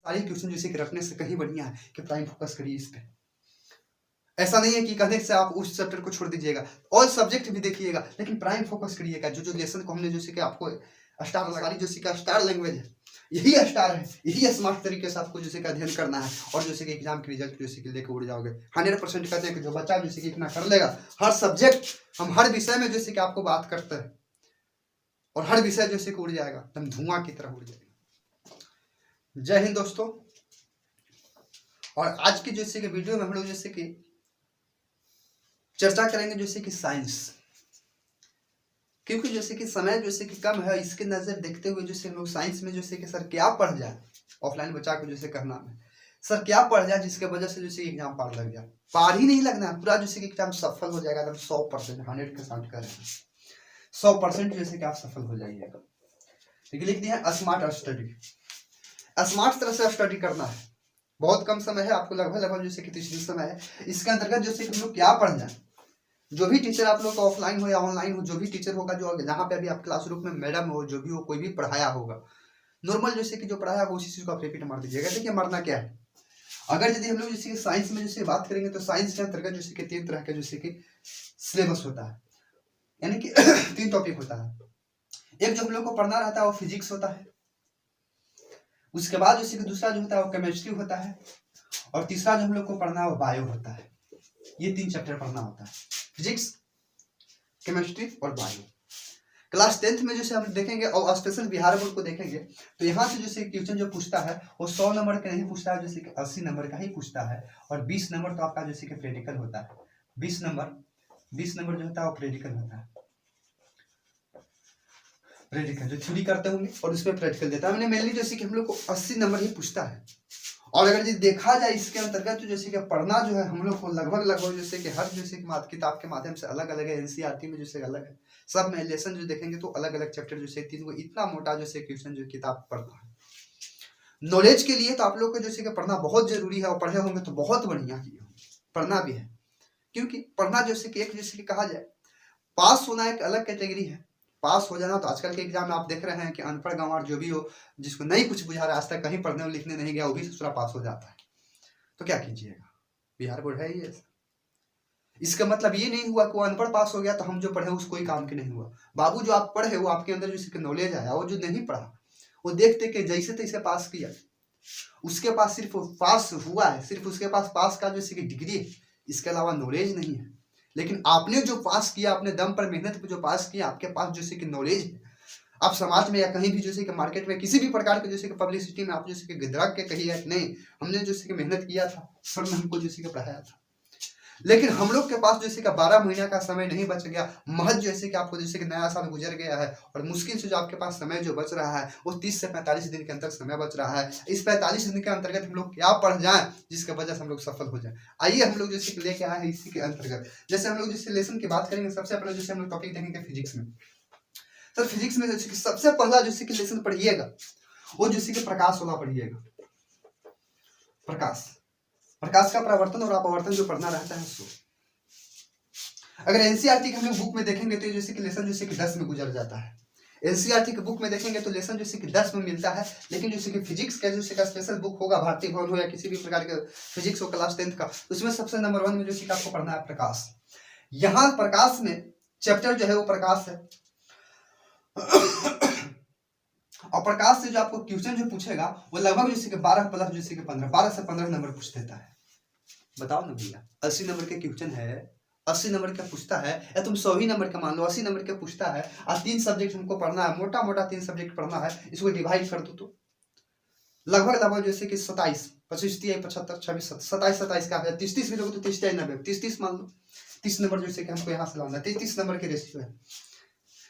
सारे क्वेश्चन जैसे कि रखने से कहीं बढ़िया है कि प्राइम फोकस करिए इस पे। ऐसा नहीं है कि कहने से आप उस चैप्टर को छोड़ दीजिएगा, ऑल सब्जेक्ट भी देखिएगा, लेकिन प्राइम फोकस करिएगा। जो लेसन को हमने जैसे कि आपको स्टार लगा ली, जैसे कि स्टार लैंग्वेज है, यही स्टार है, यही स्मार्ट तरीके से आपको जैसे कि अध्ययन करना है, और जैसे कि एग्जाम के रिजल्ट जैसे कि लेकर उड़ जाओगे। 100% कहते हैं कि जो बच्चा जैसे कि इतना कर लेगा, हर सब्जेक्ट हम हर विषय में जैसे कि आपको बात करते हैं, और हर विषय जैसे कि उड़ जाएगा, एकदम धुआं की तरह उड़ जाएगा। जय हिंद दोस्तों। और आज की जैसे कि वीडियो में हम लोग जैसे कि चर्चा करेंगे जैसे कि साइंस, क्योंकि जैसे कि समय जैसे कि कम है, इसके नजर देखते हुए जैसे हम लोग साइंस में जैसे कि सर क्या पढ़ जाए, ऑफलाइन बच्चा को जैसे करना है सर क्या पढ़ जाए जिसके वजह से जैसे एग्जाम पार लग जाए। पार ही नहीं लगना है, पूरा जैसे कि एग्जाम सफल हो जाएगा एकदम 100%, 100 के साथ कर 100% जैसे कि आप सफल हो जाइएगा। ठीक है, लिख दिया स्मार्ट स्टडी। स्मार्ट तरह से स्टडी करना है, बहुत कम समय है आपको, लगभग जैसे कि 30 दिन समय है। इसके अंतर्गत जैसे कि हम लोग क्या पढ़ जाए, जो भी टीचर आप लोग का ऑफलाइन हो या ऑनलाइन हो, जो भी टीचर होगा, जो जहाँ पे अभी आप क्लासरूम में मैडम हो, जो भी हो, कोई भी पढ़ाया होगा, नॉर्मल जैसे कि जो पढ़ाया होगा उसी चीज को आप रिपीट मार दीजिएगा। देखिए मरना क्या है, अगर यदि हम लोग जैसे साइंस में जैसे बात करेंगे तो साइंस के अंतर्गत जैसे कि 3 तरह के जैसे कि सिलेबस होता है, यानी कि 3 टॉपिक होता है। एक जो हम लोग को पढ़ना रहता है वो फिजिक्स होता है, उसके बाद जैसे कि दूसरा जो होता है वो केमिस्ट्री होता है, और तीसरा जो हम लोग को पढ़ना है वो बायो होता है। ये 3 चैप्टर पढ़ना होता है, फिजिक्स, केमिस्ट्री और बायो। क्लास 10th में जैसे हम देखेंगे और स्पेशल बिहार बोर्ड को देखेंगे तो यहाँ से जैसे क्वेश्चन जो पूछता है वो 100 नंबर का नहीं पूछता है, जैसे कि 80 नंबर का ही पूछता है, और 20 नंबर तो आपका जैसे कि प्रैक्टिकल होता है। 20 नंबर जो होता है वो प्रैक्टिकल होता है, प्रैक्टिकल जो थ्योरी करते होंगे और उसमें प्रैक्टिकल देता है। मैंने मेनली जैसे कि हम लोग को 80 नंबर ही पूछता है। और अगर देखा जाए इसके अंतर्गत तो जैसे कि पढ़ना जो है हम लोग को लगभग जैसे कि हर जैसे कि किताब के माध्यम से अलग अलग है, एनसीईआरटी में जैसे अलग है, सब में लेसन जो देखेंगे तो अलग अलग चैप्टर जैसे 3 को इतना मोटा जैसे क्वेश्चन जो किताब पढ़ना है। नॉलेज के लिए तो आप लोग को जैसे कि पढ़ना बहुत जरूरी है, और पढ़े होंगे तो बहुत बढ़िया किए होंगे, पढ़ना भी है, क्योंकि पढ़ना जैसे कि एक जैसे कि कहा जाए पास होना एक अलग कैटेगरी है। पास हो जाना तो आजकल के एग्जाम में आप देख रहे हैं कि अनपढ़ गंवार जो भी हो, जिसको नहीं कुछ बुझा रहा है, आज तक कहीं पढ़ने और लिखने नहीं गया, वो भी दूसरा पास हो जाता है। तो क्या कीजिएगा, बिहार बोर्ड है ही ऐसा। इसका मतलब ये नहीं हुआ कि वो अनपढ़ पास हो गया तो हम जो पढ़े उस कोई काम के नहीं हुआ। बाबू जो आप पढ़े वो आपके अंदर जैसे नॉलेज आया, वो जो नहीं पढ़ा वो देखते कि जैसे तैसे पास किया, उसके पास सिर्फ पास हुआ है, सिर्फ उसके पास पास का जैसे कि डिग्री है, इसके अलावा नॉलेज नहीं है। लेकिन आपने जो पास किया, अपने दम पर मेहनत पे जो पास किया, आपके पास जैसे कि नॉलेज है, आप समाज में या कहीं भी जैसे कि मार्केट में किसी भी प्रकार के जैसे कि पब्लिसिटी में आप जैसे कि गिदराग के कहिए कि नहीं हमने जैसे कि मेहनत किया था, सर ने हमको जैसे कि पढ़ाया था। लेकिन हम लोग के पास जैसे कि 12 महीना का समय नहीं बच गया, महज जैसे कि आपको जैसे कि नया साल गुजर गया है, और मुश्किल से जो आपके पास समय जो बच रहा है वो 30 से 45 दिन के अंदर समय बच रहा है। इस 45 दिन के अंतर्गत हम लोग क्या पढ़ जाएं जिसके वजह से हम लोग सफल हो जाएं। आइए हम लोग जैसे कि लेके आए हैं इसी के अंतर्गत। जैसे हम लोग जैसे लेसन की बात करेंगे, सबसे पहले जैसे हम लोग टॉपिक देखेंगे फिजिक्स में। तो फिजिक्स में जैसे कि सबसे पहला जैसे कि लेसन पढ़िएगा वो जैसे कि प्रकाश वाला पढ़िएगा। प्रकाश का प्रवर्तन और अपवर्तन जो पढ़ना रहता है उसको। अगर एनसीईआरटी के हम लोग बुक में देखेंगे तो जैसे कि लेसन जैसे कि 10 में गुजर जाता है। एनसीईआरटी के बुक में देखेंगे तो लेसन जैसे कि 10 में मिलता है, लेकिन जैसे कि फिजिक्स का जैसे का स्पेशल बुक होगा, भारतीय भवन हो या किसी भी प्रकार के फिजिक्स हो क्लास 10th का, उसमें सबसे नंबर 1 में जैसे कि आपको पढ़ना है प्रकाश। यहाँ प्रकाश में चैप्टर जो है वो प्रकाश है। और प्रकाश से जो आपको क्वेश्चन जो पूछेगा वो लगभग जैसे कि 12 प्लस जैसे कि 12 से 15 नंबर पूछ देता है। बताओ ना भैया, 80 नंबर के क्वेश्चन है, 80 नंबर का पूछता है, या तुम 100 ही नंबर का मान लो, 80 नंबर का पूछता है, और 3 सब्जेक्ट हमको पढ़ना है, मोटा मोटा 3 सब्जेक्ट पढ़ना है, इसको डिवाइड कर दो तो लगभग जैसे कि 27, 25, 30, 75, 26, 27, 27 का 30 भी लोग तो 30, 90, 30 मान लो। 30 नंबर जैसे कि हमको यहाँ से लाना है, 30 नंबर के रेशियो है,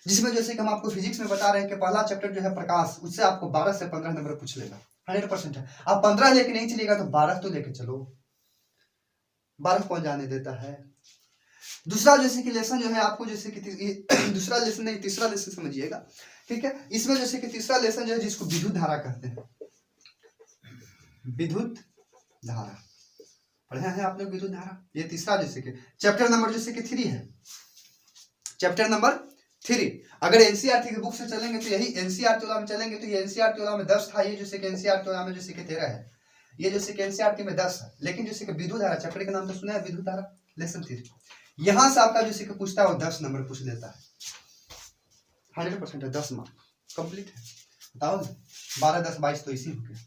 जिसमें जैसे कि हम आपको फिजिक्स में बता रहे हैं कि पहला चैप्टर जो है प्रकाश, उससे आपको 12 से 15 नंबर पूछ लेगा, 100% है। आप 15 लेके नहीं चलेगा तो 12 तो लेके चलो, 12 कौन जाने देता है। दूसरा जैसे कि लेसन जो है आपको जैसे कि दूसरा लेसन नहीं, तीसरा लेसन समझिएगा, ठीक है। इसमें जैसे कि तीसरा लेसन जो है जिसको विद्युत धारा कहते हैं, विद्युत धारा पढ़े हैं आप लोग, विद्युत धारा। ये तीसरा जैसे कि चैप्टर नंबर जैसे कि 3 है, चैप्टर नंबर 3। अगर एनसीईआरटी की बुक से चलेंगे तो यही एनसीईआरटी वाला में चलेंगे तो ये एनसीईआरटी वाला में 10 था, ये जैसे कि एनसीईआरटी वाला में जैसे कि 13 है, ये जैसे कि एनसीईआरटी में 10 है। लेकिन जैसे कि विद्युत धारा चैप्टर का नाम तो सुना है, विद्युत धारा लेसन 3, यहाँ से आपका जैसे कि पूछता है वो 10 नंबर पूछ लेता है, 100% है, 10 मार्क कंप्लीट है। बताओ 12 10 22 तो इसी हो गया।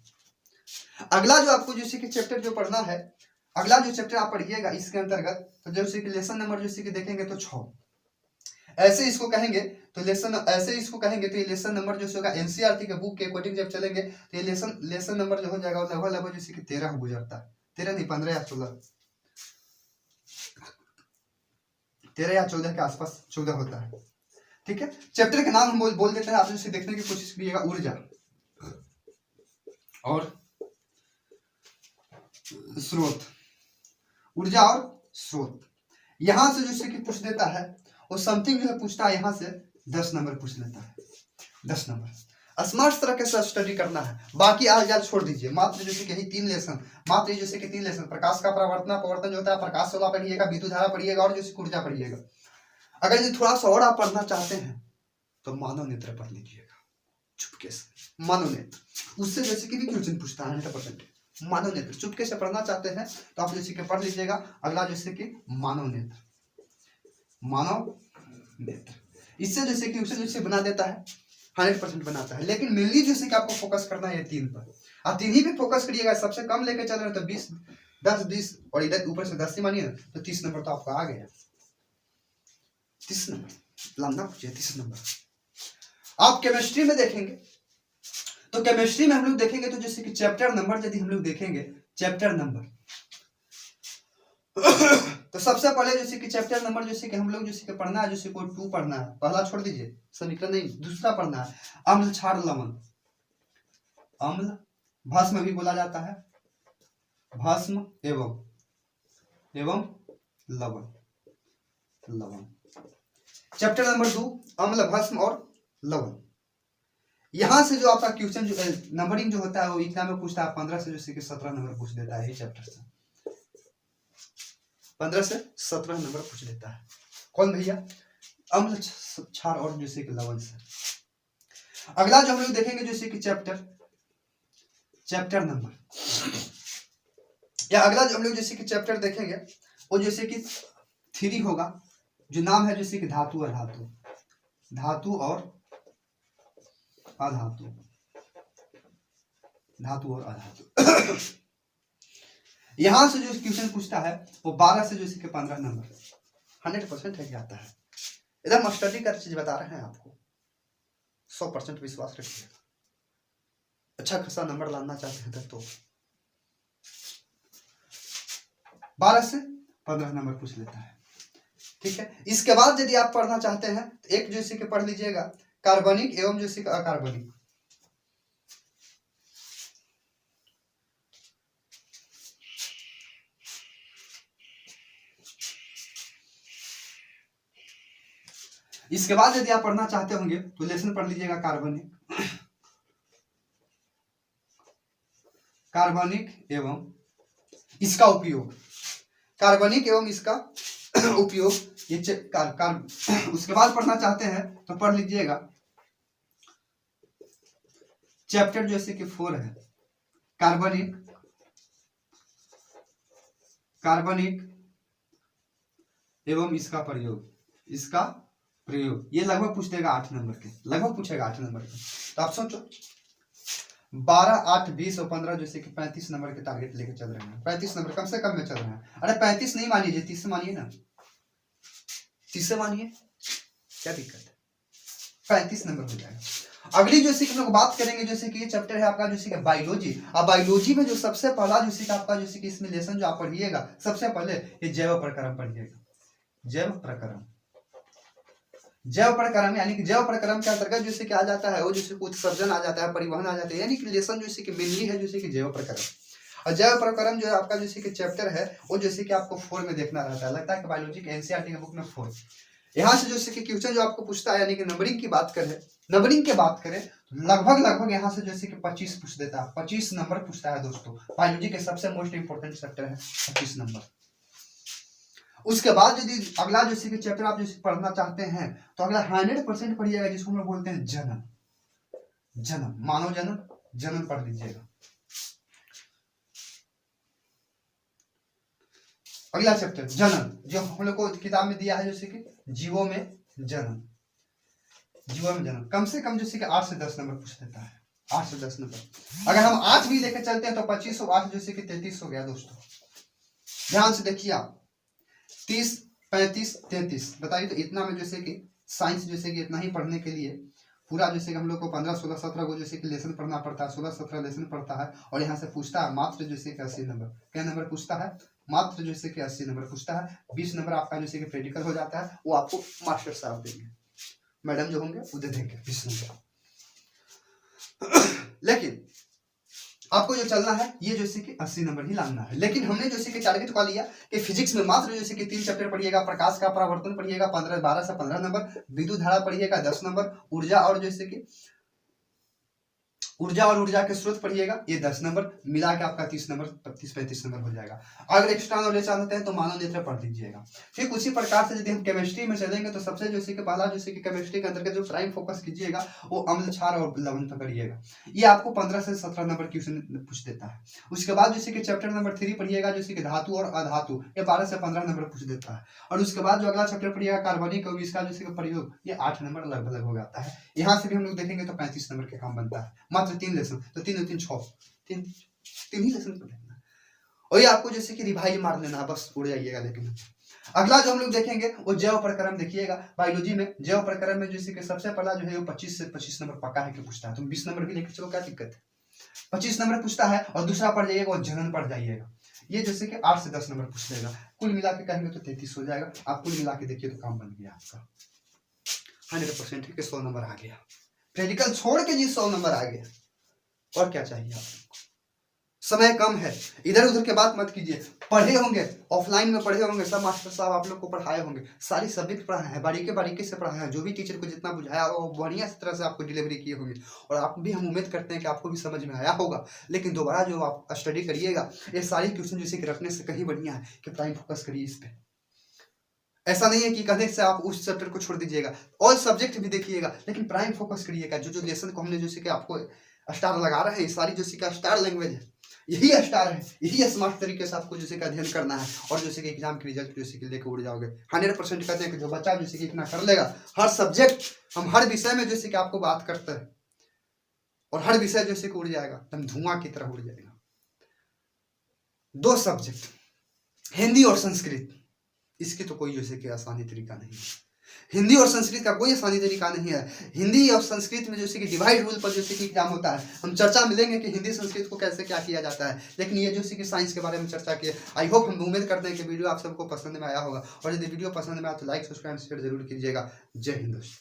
अगला जो आपको जैसे कि चैप्टर जो पढ़ना है, अगला जो चैप्टर आप पढ़िएगा इसके अंतर्गत तो जैसे कि लेसन नंबर जैसे कि देखेंगे तो 6, ऐसे इसको कहेंगे तो लेसन, ऐसे इसको कहेंगे तो ये लेसन नंबर जो होगा एनसीईआरटी के बुक के अकॉर्डिंग जब चलेंगे तो ये लेसन नंबर जो हो जाएगा लगभग लगभग जैसे कि 13 गुजरता है, 13 नहीं 15 या 14, 13 या 14 के आसपास 14 होता है। ठीक है, चैप्टर के नाम हम बोल देते हैं, आप इसे देखने की कोशिश करिएगा, ऊर्जा और स्रोत, ऊर्जा और स्रोत। यहां से जैसे कि पूछ देता है और समथिंग जो है पूछता है, यहां से 10 नंबर पूछ लेता है, 10 नंबर। स्मार्ट तरह के साथ स्टडी करना है, बाकी आज जाल छोड़ दीजिए। मात्र जैसे कि यही 3 लेसन, मात्र जैसे कि 3 लेसन, प्रकाश का प्रवर्तन जो होता है, प्रकाश वाला पढ़िएगा, विद्युत धारा पढ़िएगा और जैसे ऊर्जा पढ़िएगा। अगर ये थोड़ा सा और आप पढ़ना चाहते हैं तो मानव नेत्र पढ़ लीजिएगा चुपके से, मानव नेत्र, उससे जैसे कि भी क्वेश्चन पूछता है 100%। मानव नेत्र चुपके से पढ़ना चाहते हैं तो आप जैसे कि पढ़ लीजिएगा। अगला जैसे कि मानव नेत्र, मानव नेत्र, इससे जैसे कि उसे जैसे बना देता है, 100% बनाता है। लेकिन मेनली जैसे कि आपको फोकस करना है 3 पर, आप 3 ही पे फोकस करिएगा। सबसे कम लेके चल रहे तो 20 10 20 और इधर ऊपर से 10 ही मानिए ना तो 30 नंबर तो आपका आ गया, 30 नंबर लंबा पूछिए, 30 नंबर। आप केमिस्ट्री में देखेंगे तो केमिस्ट्री में हम लोग देखेंगे तो जैसे कि चैप्टर नंबर यदि हम लोग देखेंगे, चैप्टर नंबर तो सबसे पहले जैसे कि चैप्टर नंबर जैसे कि हम लोग जैसे कि पढ़ना है, जैसे कोई 2 पढ़ना है, पहला छोड़ दीजिए समीकरण नहीं, दूसरा पढ़ना है अम्ल क्षार लवण, अम्ल भस्म भी बोला जाता है, भस्म एवं लवण, लवण। चैप्टर नंबर 2 अम्ल भस्म और लवण। यहां से जो आपका क्वेश्चन जो नंबरिंग जो होता है वो एग्जाम में पूछता है 15 से जैसे कि 17 नंबर पूछ देता है, ये चैप्टर से 15 से 17 नंबर पूछ लेता है। कौन भैया? अम्ल क्षार और जैसे कि लवण से। अगला जो हम लोग देखेंगे जैसे कि चैप्टर नंबर, या अगला जो हम लोग जैसे कि चैप्टर देखेंगे वो जैसे कि 3 होगा, जो नाम है जैसे कि धातु और धातु, धातु और अधातु, धातु और अधातु। यहां से जो क्वेश्चन पूछता है वो 12 से जैसे कि 15 नंबर 100% है कि आता है। इधर हम स्टडी कर चीज बता रहे हैं आपको, 100% विश्वास रखिएगा। अच्छा खासा नंबर लाना चाहते हैं तो 12 से 15 नंबर पूछ लेता है। ठीक है, इसके बाद यदि आप पढ़ना चाहते हैं तो एक जैसे कि पढ़ लीजिएगा कार्बनिक एवं जैसे कि अकार्बनिक। इसके बाद यदि आप पढ़ना चाहते होंगे तो लेसन पढ़ लीजिएगा कार्बनिक, कार्बनिक एवं इसका उपयोग, कार्बनिक एवं इसका उपयोग। ये उसके बाद पढ़ना चाहते हैं तो पढ़ लीजिएगा चैप्टर जैसे कि 4 है कार्बनिक, कार्बनिक एवं इसका प्रयोग, इसका प्रयोग। ये लगभग पूछ देगा 8 नंबर के, लगभग पूछेगा 8 नंबर के। तो आप सोचो 12 8 20 और 15 जैसे कि 35 नंबर के टारगेट लेके चल रहे हैं, 35 नंबर कम से कम में चल रहे हैं। अरे 35 नहीं मानिए, 30 से मानिए ना, 30 से मानिए, क्या दिक्कत है, 35 नंबर हो जाएगा। अगली जैसे कि हम लोग बात करेंगे जैसे कि ये चैप्टर है आपका जैसे कि बायोलॉजी। अब बायोलॉजी में जो सबसे पहला जैसे कि आपका जैसे कि इसमें लेसन जो आप पढ़िएगा सबसे पहले ये जैव प्रक्रम पढ़िएगा, जैव प्रक्रम, जैव प्रक्रम यानी कि जैव प्रक्रम के अंतर्गत जैसे कि आ जाता है वो जैसे कि उत्सर्जन आ जाता है, परिवहन आ जाता है, यानी कि लेसन जैसे कि मेनली है जैसे कि जैव प्रक्रम। और जैव प्रक्रम जो है आपका जैसे कि चैप्टर है वो जैसे कि आपको 4 में देखना रहता है, लगता है कि बायोलॉजी के एनसीईआरटी के बुक में 4। यहाँ से जैसे कि क्वेश्चन जो आपको पूछता है यानी कि नंबरिंग की बात करें, नंबरिंग की बात करें लगभग यहाँ से जैसे कि 25 पूछ देता है, 25 नंबर पूछता है दोस्तों। बायोलॉजी के सबसे मोस्ट इंपोर्टेंट चैप्टर है 25 नंबर। उसके बाद यदि अगला जैसे कि चैप्टर आप जैसे पढ़ना चाहते हैं तो अगला 100% पढ़िएगा, जिसको हम लोग बोलते हैं जन्म। जन्म, मानव जन्म, जन्म पढ़ लीजिएगा। अगला चैप्टर जन्म, जो हम लोग को किताब में दिया है जैसे कि जीवों में जन्म। जीवों में जन्म कम से कम जैसे कि 8 से 10 नंबर पूछ देता है, 8 से 10 नंबर। अगर हम 8 भी लेकर चलते हैं तो 25 और 8 जैसे कि 33 हो गया दोस्तों। ध्यान से देखिए आप, 30, 35, 33 बताइए तो इतना में जैसे कि साइंस जैसे कि इतना ही पढ़ने के लिए पूरा जैसे कि हम लोग को 15, 16, 17 को जैसे कि लेसन पढ़ना पड़ता है, 16, 17 लेसन पढ़ता है। और यहाँ से पूछता है मात्र जैसे कि 80 नंबर। क्या नंबर पूछता है? मात्र जैसे कि 80 नंबर पूछता है। 20 नंबर आपका जैसे कि प्रैक्टिकल हो जाता है, वो आपको मास्टर साहब देंगे, मैडम जो होंगे वो दे देंगे 20 नंबर। लेकिन आपको जो चलना है ये जैसे कि 80 नंबर ही लाना है। लेकिन हमने जैसे कि टारगेट का लिया कि फिजिक्स में मात्र जैसे कि 3 चैप्टर पढ़िएगा, प्रकाश का परावर्तन पढ़िएगा 12 से 15 नंबर, विद्युत धारा पढ़िएगा 10 नंबर, ऊर्जा और जैसे कि ऊर्जा और ऊर्जा के स्रोत पढ़िएगा, ये 10 नंबर मिला के आपका 30 नंबर 35 नंबर हो जाएगा। अगर एक्स्ट्रा नॉलेज चाहते हैं तो मानव नेत्र पढ़ लीजिएगा। फिर उसी प्रकार से यदि हम केमिस्ट्री में चलेंगे तो सबसे जैसे कि पहला जैसे कि केमिस्ट्री के अंतर्गत जो प्राइम फोकस कीजिएगा वो अम्ल, क्षार और लवण पकड़िएगा। ये आपको 15 से 17 नंबर क्वेश्चन पूछ देता है। उसके बाद जैसे कि चैप्टर नंबर 3 पढ़िएगा जैसे कि धातु और अधातु, ये 12 से 15 नंबर पूछ देता है। और उसके बाद जो अगला चैप्टर पढ़िएगा कार्बनिक और इसका जैसे कि प्रयोग, ये 8 नंबर लगभग हो जाता है। यहाँ से भी हम लोग देखेंगे तो 35 नंबर के काम बनता है, मात्र 3 लेसन, तो 3 और 3 6, 3 ही लेसन पढ़ना। और ये आपको जैसे कि रिवाइज मार लेना, बस उड़ जाइएगा। लेकिन अगला जो हम लोग देखेंगे वो जैव प्रक्रम देखिएगा। बायोलॉजी में जैव प्रक्रम में जैसे कि सबसे पहला जो है वो 25 से 25 नंबर पक्का है कि पूछता है। तुम 20 नंबर भी लेकर चलो, क्या दिक्कत है, 25 नंबर पूछता है। और दूसरा पढ़ जाइएगा और जनन पढ़ जाइएगा, ये जैसे कि 8 से 10 नंबर पूछ लेगा। कुल मिला के कहेंगे तो 33 हो जाएगा। आप कुल मिला के देखिए तो काम बन गया आपका 100% है कि 100 नंबर आ गया। प्रैक्टिकल छोड़ के जी 100 नंबर आ गया, और क्या चाहिए आपको। समय कम है, इधर उधर के बात मत कीजिए। पढ़े होंगे, ऑफलाइन में पढ़े होंगे, सब मास्टर साहब आप लोग को पढ़ाए होंगे, सारी सब्जेक्ट पढ़ाए हैं, बारीकी से पढ़ाया है। जो भी टीचर को जितना बुझाया वो बढ़िया तरह से आपको डिलीवरी की होगी। और आप भी, हम उम्मीद करते हैं कि आपको भी समझ में आया होगा। लेकिन दोबारा जो आप स्टडी करिएगा, ये सारी क्वेश्चन जैसे कि रखने से कहीं बढ़िया है कि प्राइम फोकस करिए इस पे। ऐसा नहीं है कि कहने से आप उस चैप्टर को छोड़ दीजिएगा, और सब्जेक्ट भी देखिएगा, लेकिन प्राइम फोकस करिएगा। जो लेसन को हमने जैसे कि आपको स्टार लगा रहे हैं, सारी जैसे कि स्टार लैंग्वेज है, यही स्टार है, यही स्मार्ट तरीके से आपको जैसे कि अध्ययन करना है। और जैसे कि एग्जाम के रिजल्ट जैसे कि लेकर उड़ जाओगे। 100% कहते हैं कि जो बच्चा जैसे कि इतना कर लेगा, हर सब्जेक्ट हम हर विषय में जैसे कि आपको बात करते हैं, और हर विषय जैसे कि उड़ जाएगा, एकदम धुआं की तरह उड़ जाएगा। 2 सब्जेक्ट हिंदी और संस्कृत, इसकी तो कोई जैसे कि आसानी तरीका नहीं है। हिंदी और संस्कृत का कोई आसानी तरीका नहीं है। हिंदी और संस्कृत में जैसे कि डिवाइड रूल पर जैसे कि एग्जाम होता है। हम चर्चा मिलेंगे कि हिंदी संस्कृत को कैसे क्या किया जाता है, लेकिन ये जैसे कि साइंस के बारे में चर्चा की। आई होप, हम उम्मीद करते हैं कि वीडियो आप सबको पसंद में आया होगा। और यदि वीडियो पसंद में आया तो लाइक, सब्सक्राइब, शेयर जरूर कीजिएगा। जय हिंद दोस्तों।